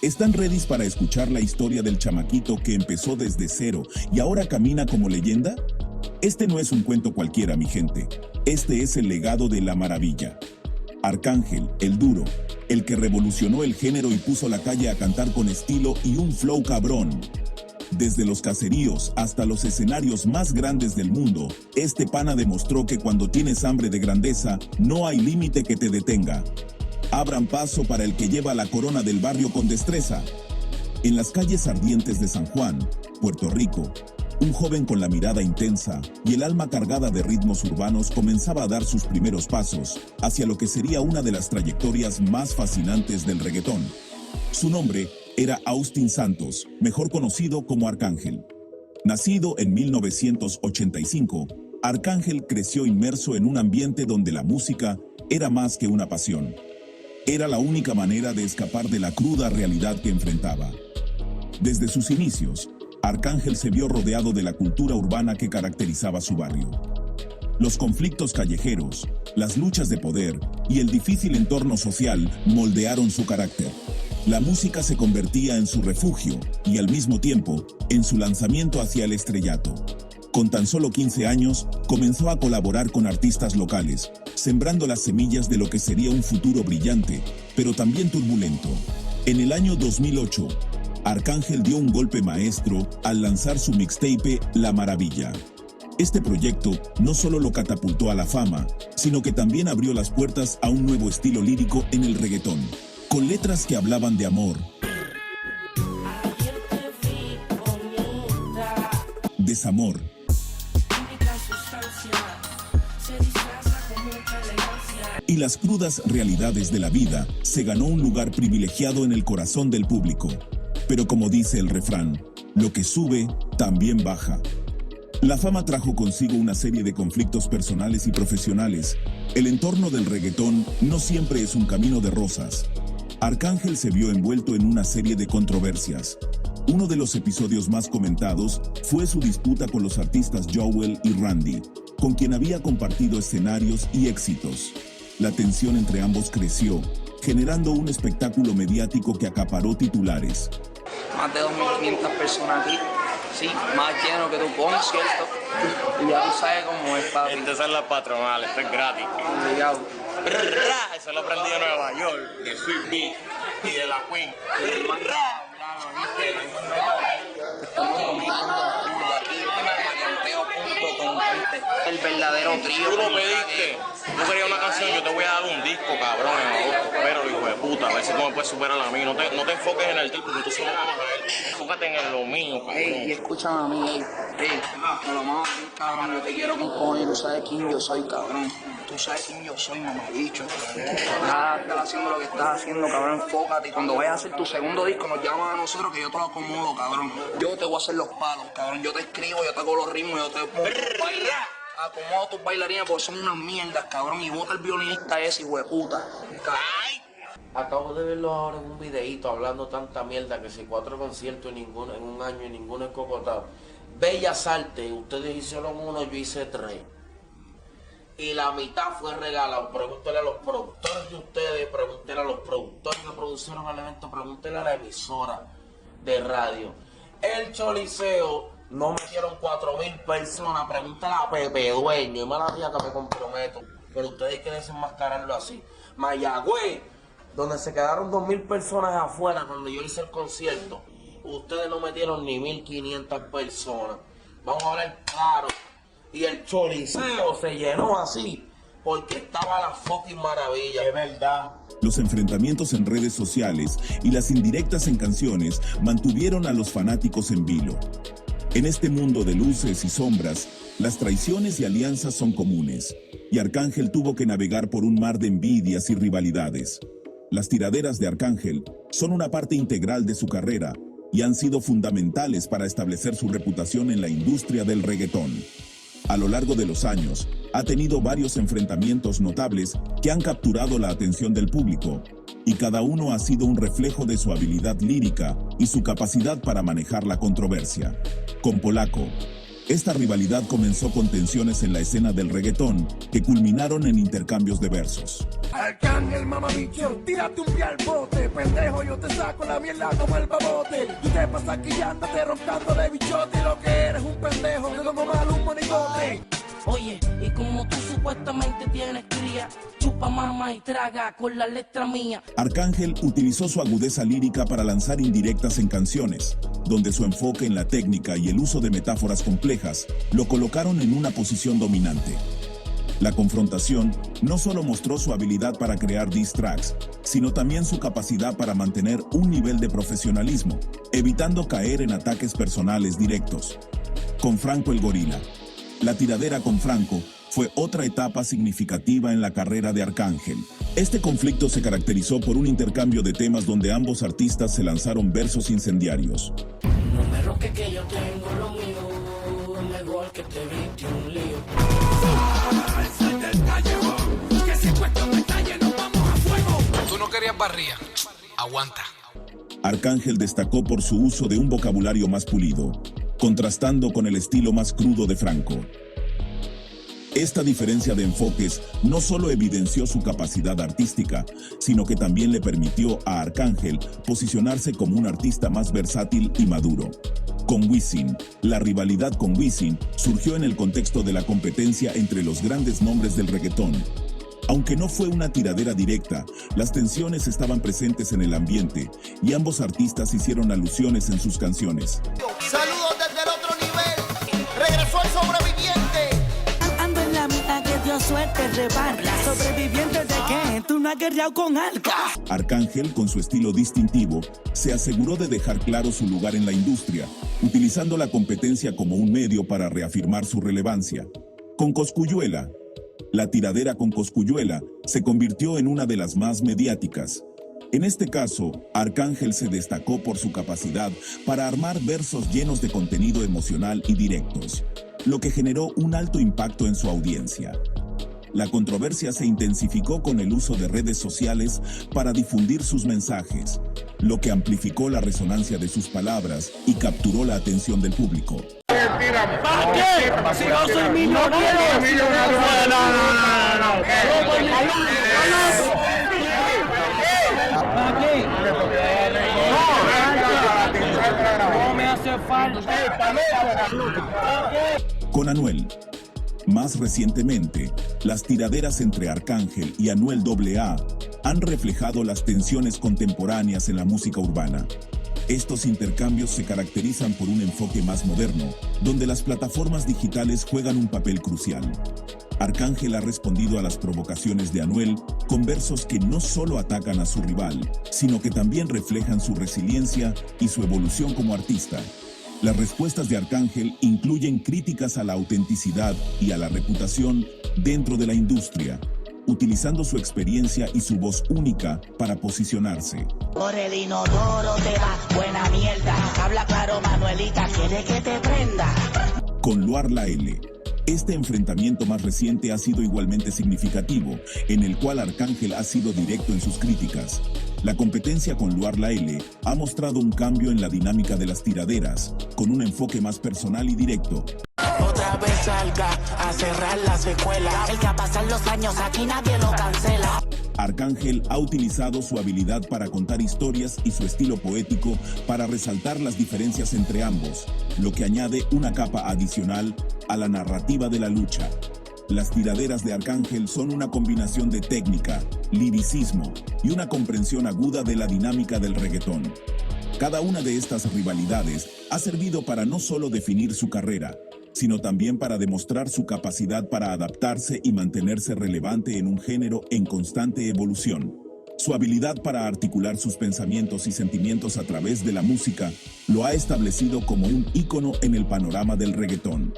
¿Están ready para escuchar la historia del chamaquito que empezó desde cero y ahora camina como leyenda? Este no es un cuento cualquiera, mi gente. Este es el legado de La Maravilla. Arcángel, el duro, el que revolucionó el género y puso la calle a cantar con estilo y un flow cabrón. Desde los caseríos hasta los escenarios más grandes del mundo, este pana demostró que cuando tienes hambre de grandeza, no hay límite que te detenga. Abran paso para el que lleva la corona del barrio con destreza. En las calles ardientes de San Juan, Puerto Rico, un joven con la mirada intensa y el alma cargada de ritmos urbanos comenzaba a dar sus primeros pasos hacia lo que sería una de las trayectorias más fascinantes del reggaetón. Su nombre era Austin Santos, mejor conocido como Arcángel. Nacido en 1985, Arcángel creció inmerso en un ambiente donde la música era más que una pasión. Era la única manera de escapar de la cruda realidad que enfrentaba. Desde sus inicios, Arcángel se vio rodeado de la cultura urbana que caracterizaba su barrio. Los conflictos callejeros, las luchas de poder y el difícil entorno social moldearon su carácter. La música se convertía en su refugio y al mismo tiempo en su lanzamiento hacia el estrellato. Con tan solo 15 años, comenzó a colaborar con artistas locales, sembrando las semillas de lo que sería un futuro brillante, pero también turbulento. En el año 2008, Arcángel dio un golpe maestro al lanzar su mixtape La Maravilla. Este proyecto no solo lo catapultó a la fama, sino que también abrió las puertas a un nuevo estilo lírico en el reggaetón, con letras que hablaban de amor, desamor, y las crudas realidades de la vida. Se ganó un lugar privilegiado en el corazón del público. Pero como dice el refrán, lo que sube también baja. La fama trajo consigo una serie de conflictos personales y profesionales. El entorno del reggaetón no siempre es un camino de rosas. Arcángel se vio envuelto en una serie de controversias. Uno de los episodios más comentados fue su disputa con los artistas Jowell y Randy, con quien había compartido escenarios y éxitos. La tensión entre ambos creció, generando un espectáculo mediático que acaparó titulares. Más de 2.500 personas aquí, sí, más lleno que tu concierto. Y ya tú sabes cómo es, papi. Estas son las patronales, esto es gratis. Obligado. Eso lo aprendí en Nueva York, de Sweet Beat y de la Queen. Estamos rompiendo aquí en el verdadero trío. Tú lo pediste. Yo quería una canción, yo te voy a dar un disco, cabrón, en agosto. Pero, hijo de puta, a ver si tú me puedes superar a mí. No te enfoques en el disco, porque tú solo vas a ver. Enfócate en lo mío, cabrón. Ey, y escúchame a mí, me lo vamos a decir, cabrón. Yo te quiero con cojones, tú sabes quién yo soy, cabrón. Tú sabes quién yo soy, mamabicho. Nada, estás haciendo lo que estás haciendo, cabrón. Enfócate. Y cuando vayas a hacer tu segundo disco, nos llaman a nosotros que yo te lo acomodo, cabrón. Yo te voy a hacer los palos, cabrón. Yo te escribo, yo te hago los ritmos, yo te acomodo tus bailarines porque son unas mierdas, cabrón. Y bota el violinista ese, hijo de puta. Acabo de verlo ahora en un videíto hablando tanta mierda que si 4 conciertos en un año y ninguno en Cocotá. Bellas Artes, ustedes hicieron 1, yo hice 3. Y la mitad fue regalado. Pregúntele a los productores de ustedes, pregúntele a los productores que produjeron el evento, pregúntele a la emisora de radio. El Choliseo no metieron 4.000 personas, pregúntale a Pepe Dueño, y mala mía que me comprometo. Pero ustedes quieren desenmascararlo así. Mayagüez, donde se quedaron 2.000 personas afuera cuando yo hice el concierto, ustedes no metieron ni 1.500 personas. Vamos a hablar claro. Y el Choliseo se llenó así porque estaba la fucking maravilla. Es verdad. Los enfrentamientos en redes sociales y las indirectas en canciones mantuvieron a los fanáticos en vilo. En este mundo de luces y sombras, las traiciones y alianzas son comunes, y Arcángel tuvo que navegar por un mar de envidias y rivalidades. Las tiraderas de Arcángel son una parte integral de su carrera y han sido fundamentales para establecer su reputación en la industria del reggaetón. A lo largo de los años, ha tenido varios enfrentamientos notables que han capturado la atención del público, y cada uno ha sido un reflejo de su habilidad lírica y su capacidad para manejar la controversia. Con Polaco, Esta rivalidad comenzó con tensiones en la escena del reggaetón, que culminaron en intercambios de versos. Arcángel, mamabicho, tírate un pie al bote. Pendejo, yo te saco la mierda como el babote. Tú te pasas quillándote, roncando de bichote. Y lo que eres un pendejo, te como mal un monigote. Oye, y como tú supuestamente tienes cría, chupa mamá y traga con la letra mía. Arcángel utilizó su agudeza lírica para lanzar indirectas en canciones, donde su enfoque en la técnica y el uso de metáforas complejas lo colocaron en una posición dominante. La confrontación no solo mostró su habilidad para crear diss tracks, sino también su capacidad para mantener un nivel de profesionalismo, evitando caer en ataques personales directos. Con Franco el Gorila. La tiradera con Franco fue otra etapa significativa en la carrera de Arcángel. Este conflicto se caracterizó por un intercambio de temas donde ambos artistas se lanzaron versos incendiarios. No me roques que yo tengo lo mío, mejor que te viste un lío. Sal del callejón, que si puesto de calle nos vamos a fuego. Tú no querías barría, aguanta. Arcángel destacó por su uso de un vocabulario más pulido, contrastando con el estilo más crudo de Franco. Esta diferencia de enfoques no solo evidenció su capacidad artística, sino que también le permitió a Arcángel posicionarse como un artista más versátil y maduro. Con Wisin, la rivalidad con Wisin surgió en el contexto de la competencia entre los grandes nombres del reggaetón. Aunque no fue una tiradera directa, las tensiones estaban presentes en el ambiente y ambos artistas hicieron alusiones en sus canciones. Saludos desde el otro nivel, regresó el sobreviviente. Ando en la mitad que dio suerte, reparta. ¿Sobreviviente de qué? Tú no has guerreado con alga. Arcángel, con su estilo distintivo, se aseguró de dejar claro su lugar en la industria, utilizando la competencia como un medio para reafirmar su relevancia. Con Cosculluela, la tiradera con Cosculluela se convirtió en una de las más mediáticas. En este caso, Arcángel se destacó por su capacidad para armar versos llenos de contenido emocional y directos, lo que generó un alto impacto en su audiencia. La controversia se intensificó con el uso de redes sociales para difundir sus mensajes, lo que amplificó la resonancia de sus palabras y capturó la atención del público. ¿Para qué? Si yo soy millonario. ¿Para qué? No me hace falta. Con Anuel. Más recientemente, las tiraderas entre Arcángel y Anuel AA han reflejado las tensiones contemporáneas en la música urbana. Estos intercambios se caracterizan por un enfoque más moderno, donde las plataformas digitales juegan un papel crucial. Arcángel ha respondido a las provocaciones de Anuel con versos que no solo atacan a su rival, sino que también reflejan su resiliencia y su evolución como artista. Las respuestas de Arcángel incluyen críticas a la autenticidad y a la reputación dentro de la industria, utilizando su experiencia y su voz única para posicionarse. Por el inodoro te va buena mierda. Habla claro, Manuelita, quiere que te prenda. Con Luar La L. Este enfrentamiento más reciente ha sido igualmente significativo, en el cual Arcángel ha sido directo en sus críticas. La competencia con Luar La L ha mostrado un cambio en la dinámica de las tiraderas, con un enfoque más personal y directo. Otra vez salga a cerrar la secuela. El que a pasar los años aquí nadie lo cancela. Arcángel ha utilizado su habilidad para contar historias y su estilo poético para resaltar las diferencias entre ambos, lo que añade una capa adicional a la narrativa de la lucha. Las tiraderas de Arcángel son una combinación de técnica, liricismo y una comprensión aguda de la dinámica del reggaetón. Cada una de estas rivalidades ha servido para no solo definir su carrera, sino también para demostrar su capacidad para adaptarse y mantenerse relevante en un género en constante evolución. Su habilidad para articular sus pensamientos y sentimientos a través de la música lo ha establecido como un ícono en el panorama del reggaetón.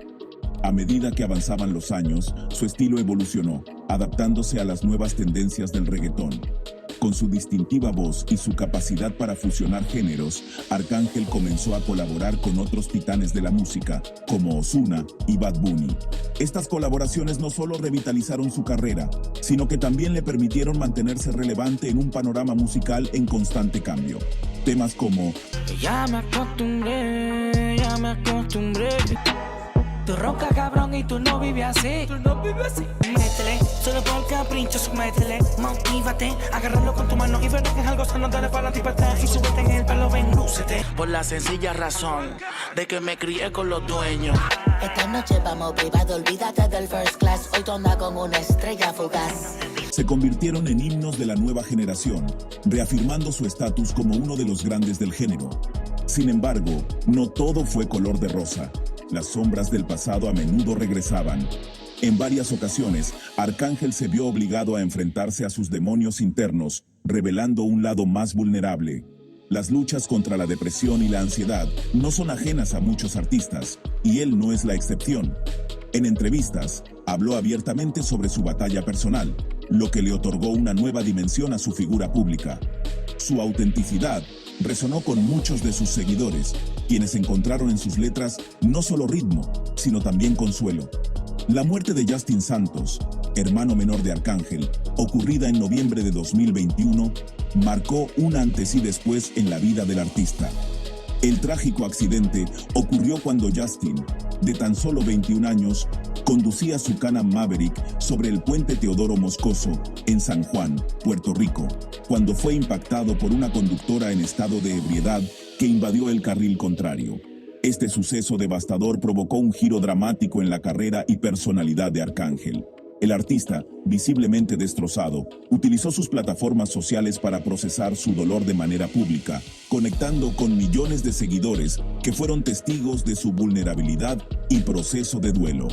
A medida que avanzaban los años, su estilo evolucionó, adaptándose a las nuevas tendencias del reggaetón. Con su distintiva voz y su capacidad para fusionar géneros, Arcángel comenzó a colaborar con otros titanes de la música, como Ozuna y Bad Bunny. Estas colaboraciones no solo revitalizaron su carrera, sino que también le permitieron mantenerse relevante en un panorama musical en constante cambio. Temas como Ya me acostumbré, Tú ronca cabrón y tú no vives así. Métele, solo por capricho, métele. Motívate, agárralo con tu mano y verás que es algo sano, dale para ti para atrás y súbete en el pelo, ven, lúcete. Por la sencilla razón de que me crié con los dueños. Esta noche vamos privado, olvídate del first class. Hoy tú andas como una estrella fugaz. Se convirtieron en himnos de la nueva generación, reafirmando su estatus como uno de los grandes del género. Sin embargo, no todo fue color de rosa. Las sombras del pasado a menudo regresaban. En varias ocasiones, Arcángel se vio obligado a enfrentarse a sus demonios internos, revelando un lado más vulnerable. Las luchas contra la depresión y la ansiedad no son ajenas a muchos artistas, y él no es la excepción. En entrevistas, habló abiertamente sobre su batalla personal, lo que le otorgó una nueva dimensión a su figura pública. Su autenticidad resonó con muchos de sus seguidores, quienes encontraron en sus letras no solo ritmo, sino también consuelo. La muerte de Justin Santos, hermano menor de Arcángel, ocurrida en noviembre de 2021, marcó un antes y después en la vida del artista. El trágico accidente ocurrió cuando Justin, de tan solo 21 años, conducía su Can-Am Maverick sobre el puente Teodoro Moscoso en San Juan, Puerto Rico, cuando fue impactado por una conductora en estado de ebriedad que invadió el carril contrario. Este suceso devastador provocó un giro dramático en la carrera y personalidad de Arcángel. El artista, visiblemente destrozado, utilizó sus plataformas sociales para procesar su dolor de manera pública, conectando con millones de seguidores que fueron testigos de su vulnerabilidad y proceso de duelo.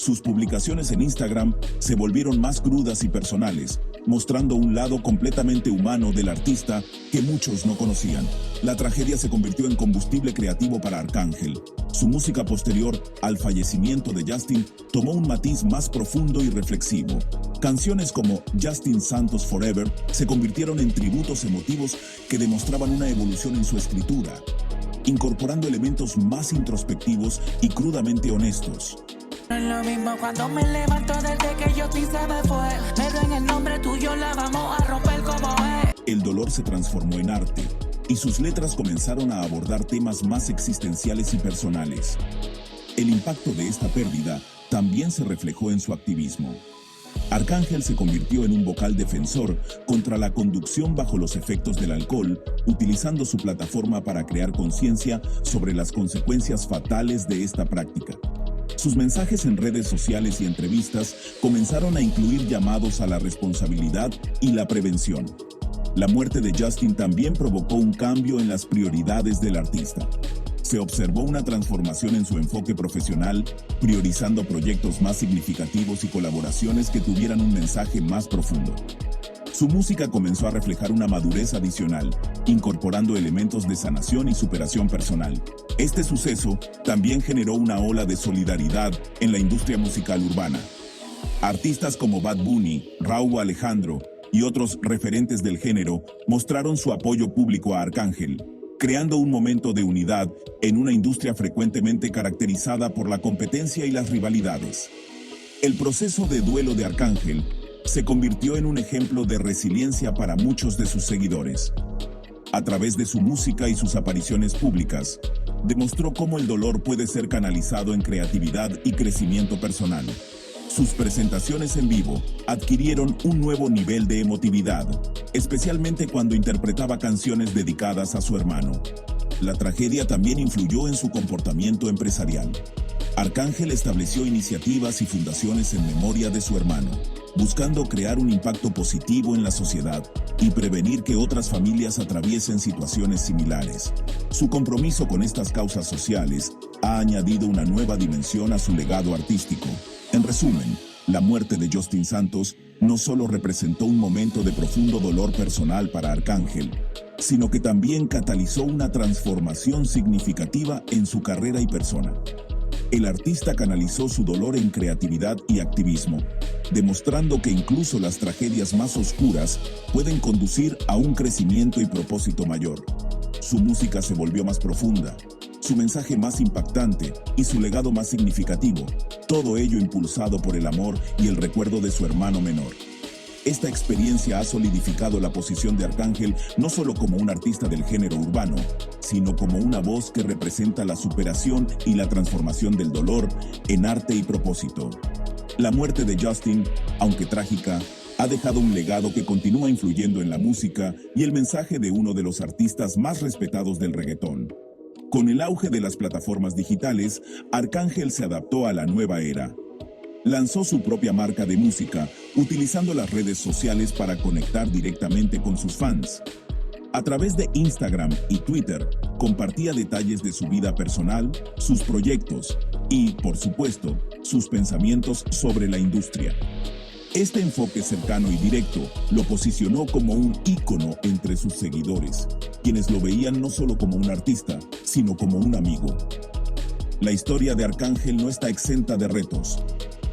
Sus publicaciones en Instagram se volvieron más crudas y personales, mostrando un lado completamente humano del artista que muchos no conocían. La tragedia se convirtió en combustible creativo para Arcángel. Su música posterior al fallecimiento de Justin tomó un matiz más profundo y reflexivo. Canciones como Justin Santos Forever se convirtieron en tributos emotivos que demostraban una evolución en su escritura, incorporando elementos más introspectivos y crudamente honestos. No es lo mismo cuando me levanto desde que Justin se me fue, pero en el nombre tuyo la vamos a romper como es. El dolor se transformó en arte, y sus letras comenzaron a abordar temas más existenciales y personales. El impacto de esta pérdida también se reflejó en su activismo. Arcángel se convirtió en un vocal defensor contra la conducción bajo los efectos del alcohol, utilizando su plataforma para crear conciencia sobre las consecuencias fatales de esta práctica. Sus mensajes en redes sociales y entrevistas comenzaron a incluir llamados a la responsabilidad y la prevención. La muerte de Justin también provocó un cambio en las prioridades del artista. Se observó una transformación en su enfoque profesional, priorizando proyectos más significativos y colaboraciones que tuvieran un mensaje más profundo. Su música comenzó a reflejar una madurez adicional, incorporando elementos de sanación y superación personal. Este suceso también generó una ola de solidaridad en la industria musical urbana. Artistas como Bad Bunny, Rauw Alejandro y otros referentes del género mostraron su apoyo público a Arcángel, creando un momento de unidad en una industria frecuentemente caracterizada por la competencia y las rivalidades. El proceso de duelo de Arcángel se convirtió en un ejemplo de resiliencia para muchos de sus seguidores. A través de su música y sus apariciones públicas, demostró cómo el dolor puede ser canalizado en creatividad y crecimiento personal. Sus presentaciones en vivo adquirieron un nuevo nivel de emotividad, especialmente cuando interpretaba canciones dedicadas a su hermano. La tragedia también influyó en su comportamiento empresarial. Arcángel estableció iniciativas y fundaciones en memoria de su hermano, buscando crear un impacto positivo en la sociedad y prevenir que otras familias atraviesen situaciones similares. Su compromiso con estas causas sociales ha añadido una nueva dimensión a su legado artístico. En resumen, la muerte de Justin Santos no solo representó un momento de profundo dolor personal para Arcángel, sino que también catalizó una transformación significativa en su carrera y persona. El artista canalizó su dolor en creatividad y activismo, demostrando que incluso las tragedias más oscuras pueden conducir a un crecimiento y propósito mayor. Su música se volvió más profunda, su mensaje más impactante y su legado más significativo, todo ello impulsado por el amor y el recuerdo de su hermano menor. esta experiencia ha solidificado la posición de Arcángel no solo como un artista del género urbano, sino como una voz que representa la superación y la transformación del dolor en arte y propósito. La muerte de Justin, aunque trágica, ha dejado un legado que continúa influyendo en la música y el mensaje de uno de los artistas más respetados del reggaetón. Con el auge de las plataformas digitales, Arcángel se adaptó a la nueva era. Lanzó su propia marca de música, utilizando las redes sociales para conectar directamente con sus fans. A través de Instagram y Twitter, compartía detalles de su vida personal, sus proyectos y, por supuesto, sus pensamientos sobre la industria. Este enfoque cercano y directo lo posicionó como un ícono entre sus seguidores, quienes lo veían no solo como un artista, sino como un amigo. La historia de Arcángel no está exenta de retos.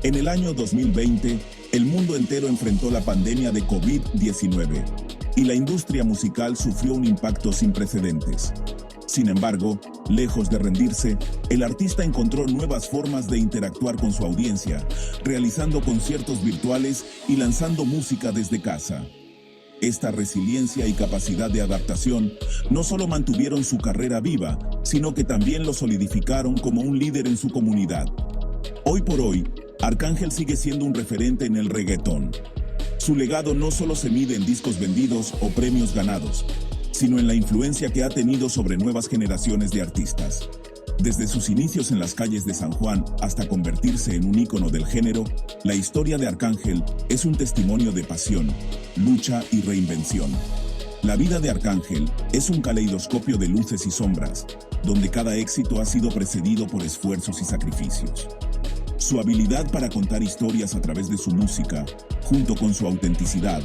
En el año 2020, el mundo entero enfrentó la pandemia de COVID-19 y la industria musical sufrió un impacto sin precedentes. Sin embargo, lejos de rendirse, el artista encontró nuevas formas de interactuar con su audiencia, realizando conciertos virtuales y lanzando música desde casa. Esta resiliencia y capacidad de adaptación no solo mantuvieron su carrera viva, sino que también lo solidificaron como un líder en su comunidad. Hoy por hoy, Arcángel sigue siendo un referente en el reggaetón. Su legado no solo se mide en discos vendidos o premios ganados, sino en la influencia que ha tenido sobre nuevas generaciones de artistas. Desde sus inicios en las calles de San Juan hasta convertirse en un ícono del género, la historia de Arcángel es un testimonio de pasión, lucha y reinvención. La vida de Arcángel es un caleidoscopio de luces y sombras, donde cada éxito ha sido precedido por esfuerzos y sacrificios. Su habilidad para contar historias a través de su música, junto con su autenticidad,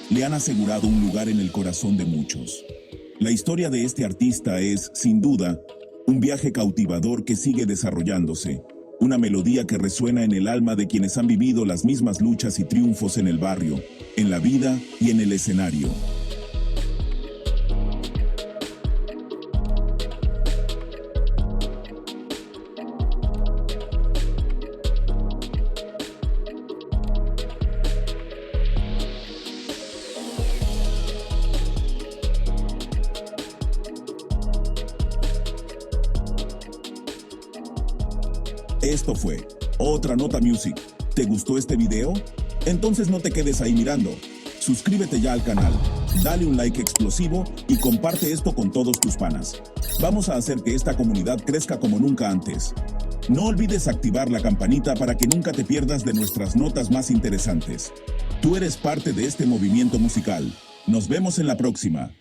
le han asegurado un lugar en el corazón de muchos. La historia de este artista es, sin duda, un viaje cautivador que sigue desarrollándose, una melodía que resuena en el alma de quienes han vivido las mismas luchas y triunfos en el barrio, en la vida y en el escenario. Esto fue Otra Nota Music. ¿Te gustó este video? Entonces no te quedes ahí mirando. Suscríbete ya al canal, dale un like explosivo y comparte esto con todos tus panas. Vamos a hacer que esta comunidad crezca como nunca antes. No olvides activar la campanita para que nunca te pierdas de nuestras notas más interesantes. Tú eres parte de este movimiento musical. Nos vemos en la próxima.